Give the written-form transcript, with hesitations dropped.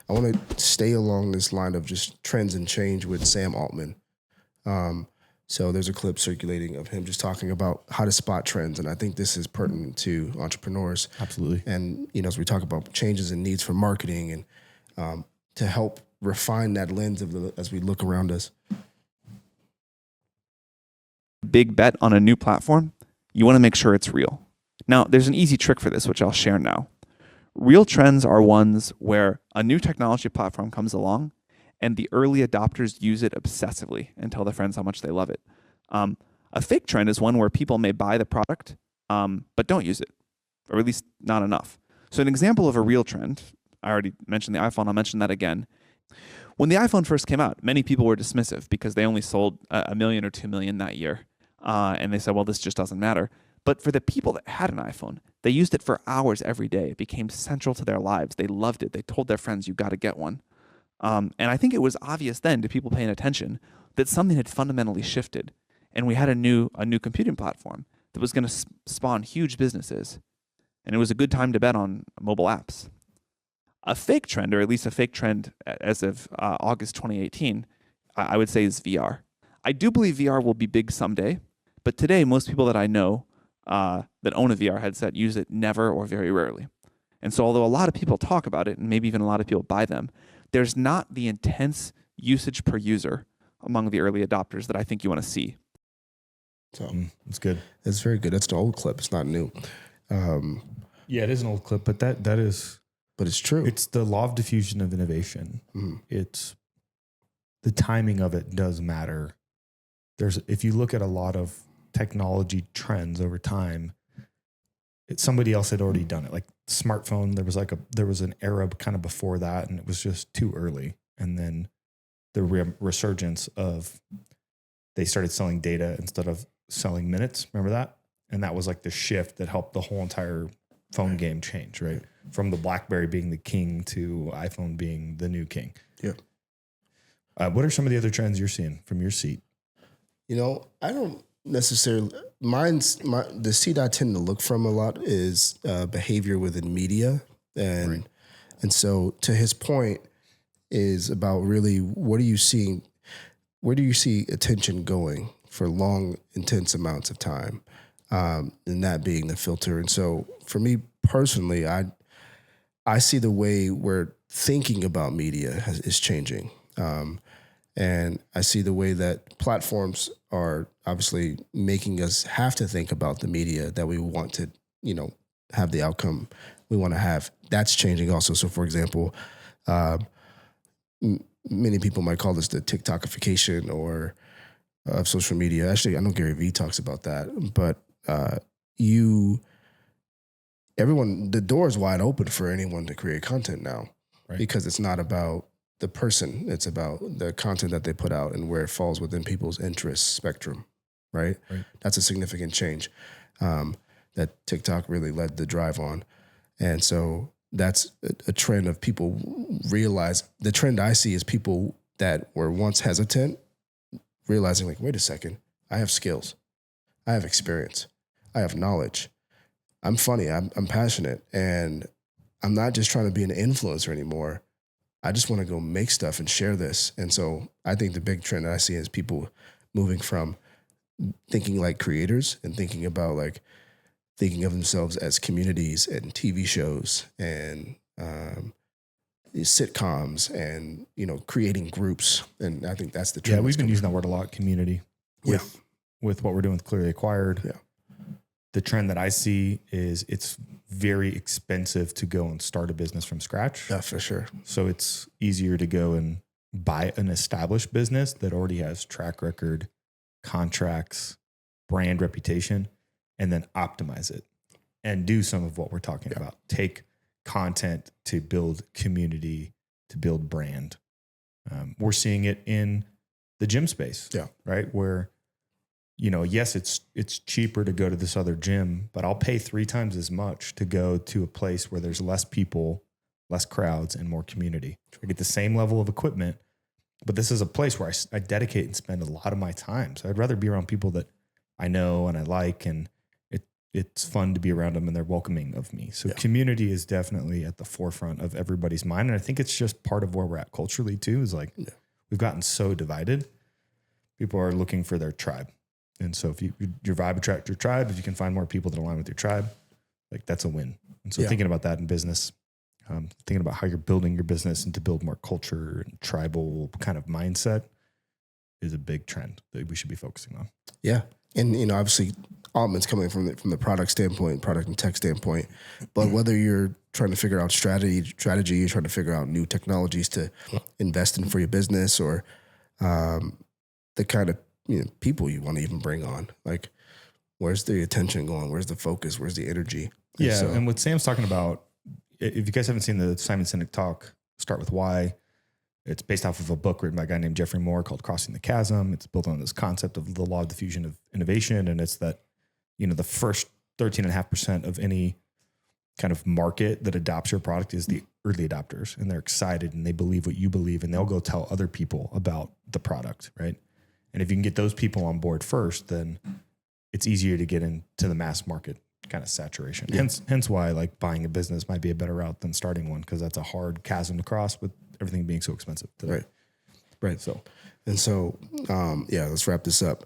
I want to stay along this line of just trends and change with Sam Altman. So there's a clip circulating of him just talking about how to spot trends, and I think this is pertinent to entrepreneurs. Absolutely. And as we talk about changes and needs for marketing, and to help refine that lens as we look around us. Big bet on a new platform, you want to make sure it's real. Now, there's an easy trick for this, which I'll share now. Real trends are ones where a new technology platform comes along and the early adopters use it obsessively and tell their friends how much they love it. A fake trend is one where people may buy the product, but don't use it, or at least not enough. So an example of a real trend, I already mentioned the iPhone, I'll mention that again. When the iPhone first came out, many people were dismissive because they only sold 1 million or 2 million that year. And they said, well, this just doesn't matter. But for the people that had an iPhone, they used it for hours every day. It became central to their lives. They loved it. They told their friends, you got to get one. And I think it was obvious then to people paying attention that something had fundamentally shifted. And we had a new computing platform that was going to spawn huge businesses. And it was a good time to bet on mobile apps. A fake trend, or at least a fake trend as of August 2018, I would say is VR. I do believe VR will be big someday, but today most people that I know that own a VR headset use it never or very rarely. And so although a lot of people talk about it, and maybe even a lot of people buy them, there's not the intense usage per user among the early adopters that I think you want to see. So it's good. It's very good. That's the old clip. It's not new. Yeah, it is an old clip, but that is... But it's true. It's the law of diffusion of innovation. It's the timing of it does matter. If you look at a lot of technology trends over time, somebody else had already done it. Like smartphone, there was an era kind of before that, and it was just too early. And then the resurgence of they started selling data instead of selling minutes. Remember that? And that was like the shift that helped the whole entire phone game change, right? From the BlackBerry being the king to iPhone being the new king. Yeah. What are some of the other trends you're seeing from your seat? I don't necessarily. The seat I tend to look from a lot is behavior within media, and so to his point is about really what are you seeing? Where do you see attention going for long, intense amounts of time? And that being the filter. And so for me personally, I see the way we're thinking about media is changing. And I see the way that platforms are obviously making us have to think about the media that we want to, have the outcome we want to have. That's changing also. So for example, many people might call this the TikTokification of social media. Actually, I know Gary Vee talks about that, but the door is wide open for anyone to create content now, because it's not about the person, it's about the content that they put out and where it falls within people's interest spectrum, right? That's a significant change that TikTok really led the drive on. And so that's a trend of people realize. The trend I see is people that were once hesitant realizing like, wait a second, I have skills, I have experience, I have knowledge, I'm funny, I'm passionate, and I'm not just trying to be an influencer anymore. I just want to go make stuff and share this. And so I think the big trend that I see is people moving from thinking like creators and thinking of themselves as communities and TV shows and sitcoms and, creating groups. And I think that's the trend. Yeah, we've been using that word a lot, community, with what we're doing with Clearly Acquired. Yeah. The trend that I see is it's very expensive to go and start a business from scratch. Yeah, for sure. So it's easier to go and buy an established business that already has track record, contracts, brand reputation, and then optimize it and do some of what we're talking about. Take content to build community, to build brand. We're seeing it in the gym space, right? Where, yes, it's cheaper to go to this other gym, but I'll pay 3 times as much to go to a place where there's less people, less crowds, and more community. I get the same level of equipment, but this is a place where I dedicate and spend a lot of my time. So I'd rather be around people that I know and I like, and it's fun to be around them and they're welcoming of me. So community is definitely at the forefront of everybody's mind. And I think it's just part of where we're at culturally too, is like, we've gotten so divided. People are looking for their tribe. And so if your vibe attract your tribe, if you can find more people that align with your tribe, like that's a win. And so thinking about that in business, thinking about how you're building your business and to build more culture and tribal kind of mindset is a big trend that we should be focusing on. Yeah. And, you know, obviously Altman's coming from the product standpoint, product and tech standpoint, but whether you're trying to figure out strategy, you're trying to figure out new technologies to invest in for your business, or the kind of, you know, people you want to even bring on, like where's the attention going? Where's the focus? Where's the energy? And what Sam's talking about, if you guys haven't seen the Simon Sinek talk, Start With Why, it's based off of a book written by a guy named Jeffrey Moore called Crossing the Chasm. It's built on this concept of the law of diffusion of innovation. And it's that, you know, the first 13.5% of any kind of market that adopts your product is the early adopters. And they're excited and they believe what you believe, and they'll go tell other people about the product, right? And if you can get those people on board first, then it's easier to get into the mass market kind of saturation. Yeah. Hence why like buying a business might be a better route than starting one, because that's a hard chasm to cross with everything being so expensive today. Right. So, let's wrap this up.